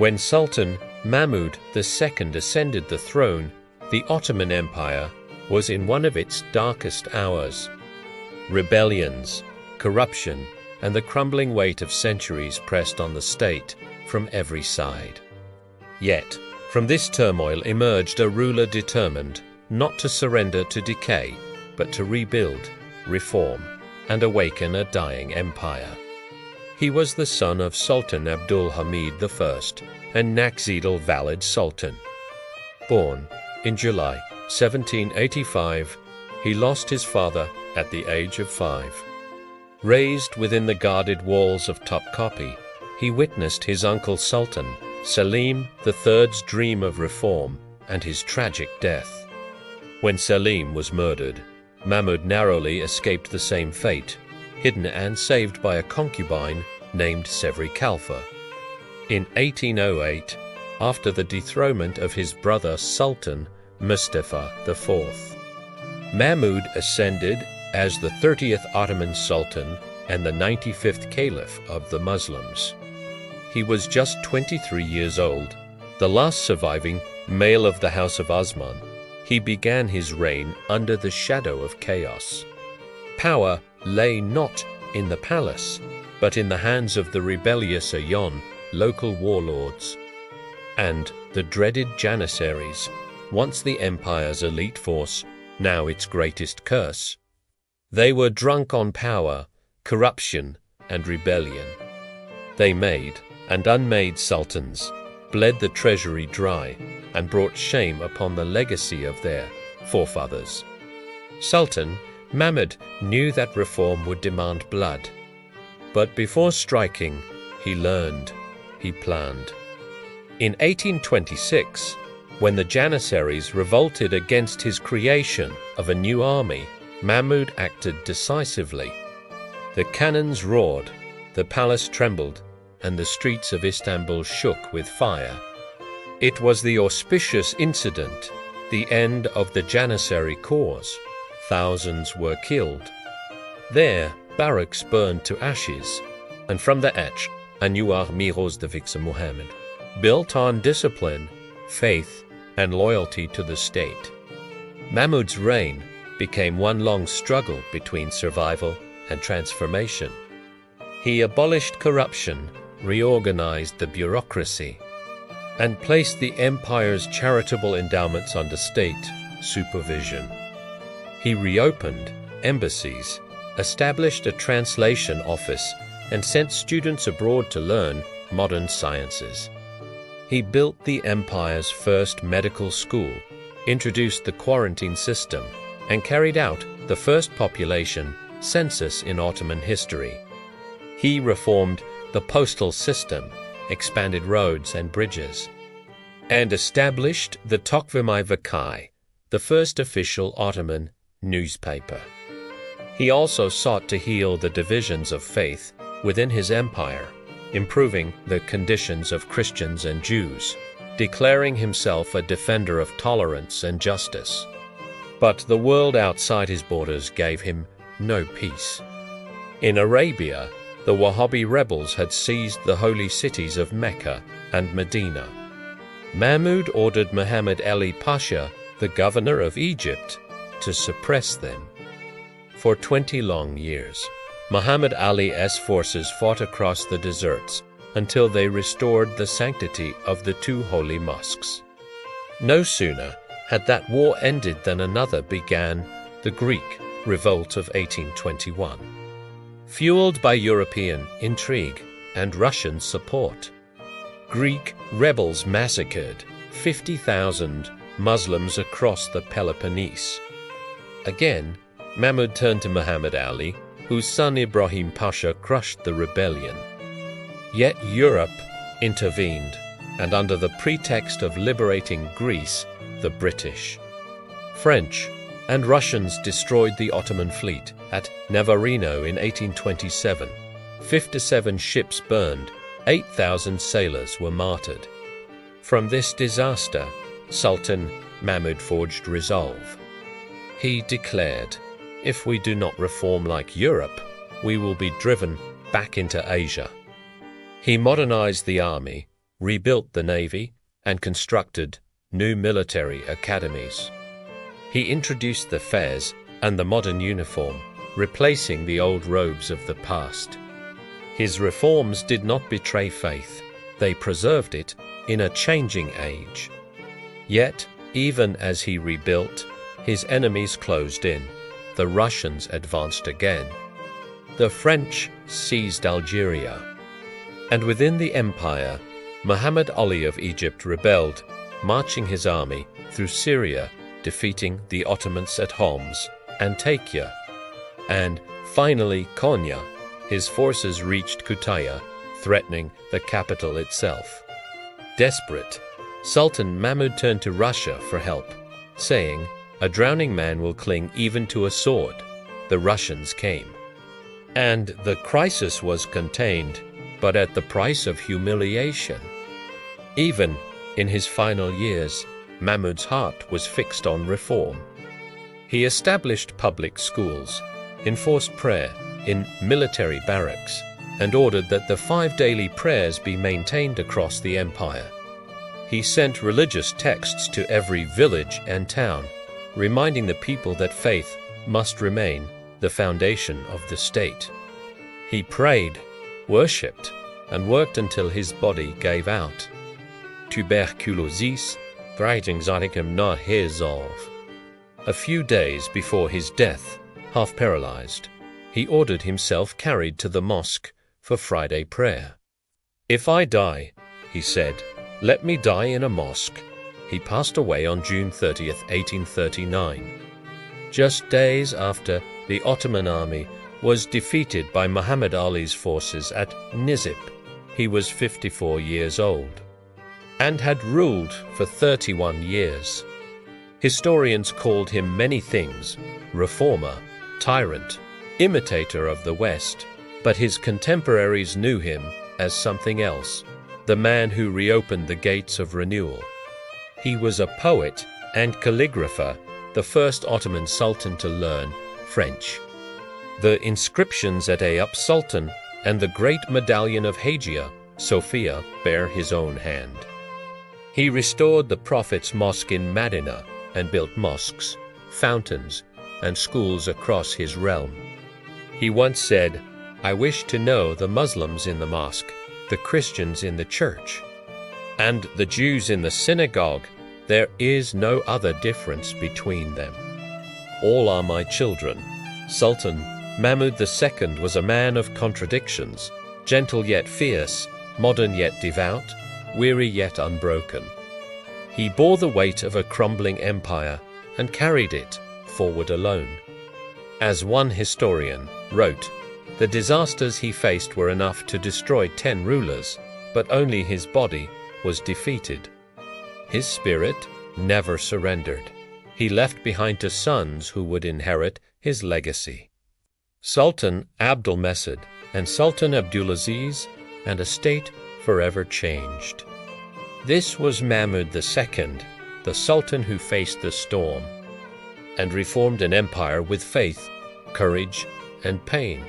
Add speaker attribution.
Speaker 1: When Sultan Mahmud II ascended the throne, the Ottoman Empire was in one of its darkest hours. Rebellions, corruption, and the crumbling weight of centuries pressed on the state from every side. Yet, from this turmoil emerged a ruler determined not to surrender to decay, but to rebuild, reform, and awaken a dying empire. He was the son of Sultan Abdul Hamid I and Nakzid al-Valid Sultan. Born in July 1785, he lost his father at the age of 5. Raised within the guarded walls of Topkapi, he witnessed his uncle Sultan Selim III's dream of reform and his tragic death. When Selim was murdered, Mahmud narrowly escaped the same fate, hidden and saved by a concubine named Sevri Kalfa. In 1808, after the dethronement of his brother Sultan Mustafa IV, Mahmud ascended as the 30th Ottoman Sultan and the 95th Caliph of the Muslims. He was just 23 years old, the last surviving male of the House of Osman. He began his reign under the shadow of chaos. Power lay not in the palace, but in the hands of the rebellious Ayan, local warlords, and the dreaded Janissaries, once the empire's elite force, now its greatest curse. They were drunk on power, corruption, and rebellion. They made and unmade sultans, bled the treasury dry, and brought shame upon the legacy of their forefathers. Sultan Mahmud knew that reform would demand blood. But before striking, he learned, he planned. In 1826, when the Janissaries revolted against his creation of a new army, Mahmud acted decisively. The cannons roared, the palace trembled, and the streets of Istanbul shook with fire. It was the auspicious incident, the end of the Janissary cause. Thousands were killed. There, barracks burned to ashes, and from the etch, a new army rose de fixe Muhammad, built on discipline, faith, and loyalty to the state. Mahmud's reign became one long struggle between survival and transformation. He abolished corruption, reorganized the bureaucracy, and placed the empire's charitable endowments under state supervision. He reopened embassies, established a translation office, and sent students abroad to learn modern sciences. He built the empire's first medical school, introduced the quarantine system, and carried out the first population census in Ottoman history. He reformed the postal system, expanded roads and bridges, and established the Takvim-i Vakai, the first official Ottoman newspaper. He also sought to heal the divisions of faith within his empire, improving the conditions of Christians and Jews, declaring himself a defender of tolerance and justice. But the world outside his borders gave him no peace. In Arabia, the Wahhabi rebels had seized the holy cities of Mecca and Medina. Mahmud ordered Muhammad Ali Pasha, the governor of Egypt, to suppress them. For 20 long years, Muhammad Ali's forces fought across the deserts until they restored the sanctity of the two holy mosques. No sooner had that war ended than another began, the Greek Revolt of 1821. Fueled by European intrigue and Russian support, Greek rebels massacred 50,000 Muslims across the Peloponnese. Again, Mahmud turned to Muhammad Ali, whose son Ibrahim Pasha crushed the rebellion. Yet Europe intervened, and under the pretext of liberating Greece, the British, French, and Russians destroyed the Ottoman fleet at Navarino in 1827. 57 ships burned, 8,000 sailors were martyred. From this disaster, Sultan Mahmud forged resolve. He declared, "If we do not reform like Europe, we will be driven back into Asia." He modernized the army, rebuilt the navy, and constructed new military academies. He introduced the fez and the modern uniform, replacing the old robes of the past. His reforms did not betray faith. They preserved it in a changing age. Yet, even as he rebuilt, his enemies closed in. The Russians advanced again. The French seized Algeria. And within the empire, Muhammad Ali of Egypt rebelled, marching his army through Syria, defeating the Ottomans at Homs, Antakya, and finally Konya. His forces reached Kütahya, threatening the capital itself. Desperate, Sultan Mahmud turned to Russia for help, saying, "A drowning man will cling even to a sword." The Russians came. And the crisis was contained, but at the price of humiliation. Even in his final years, Mahmud's heart was fixed on reform. He established public schools, enforced prayer in military barracks, and ordered that the 5 daily prayers be maintained across the empire. He sent religious texts to every village and town, reminding the people that faith must remain the foundation of the state. He prayed, worshipped, and worked until his body gave out. Tuberculosis, vrijdingsartigem na hezalf. A few days before his death, half paralyzed, he ordered himself carried to the mosque for Friday prayer. "If I die," he said, "let me die in a mosque." He passed away on June 30th, 1839, just days after the Ottoman army was defeated by Muhammad Ali's forces at Nizip. He was 54 years old and had ruled for 31 years. Historians called him many things: reformer, tyrant, imitator of the West, but his contemporaries knew him as something else, the man who reopened the gates of renewal. He was a poet and calligrapher, the first Ottoman Sultan to learn French. The inscriptions at Eyüp Sultan and the great medallion of Hagia Sophia bear his own hand. He restored the Prophet's mosque in Medina and built mosques, fountains, and schools across his realm. He once said, "I wish to know the Muslims in the mosque, the Christians in the church, and the Jews in the synagogue. There is no other difference between them. All are my children." Sultan Mahmud II was a man of contradictions, gentle yet fierce, modern yet devout, weary yet unbroken. He bore the weight of a crumbling empire and carried it forward alone. As one historian wrote, the disasters he faced were enough to destroy 10 rulers, but only his body was defeated. His spirit never surrendered. He left behind to sons who would inherit his legacy. Sultan Abdülmecid and Sultan Abdulaziz, and a state forever changed. This was Mahmud II, the Sultan who faced the storm and reformed an empire with faith, courage, and pain.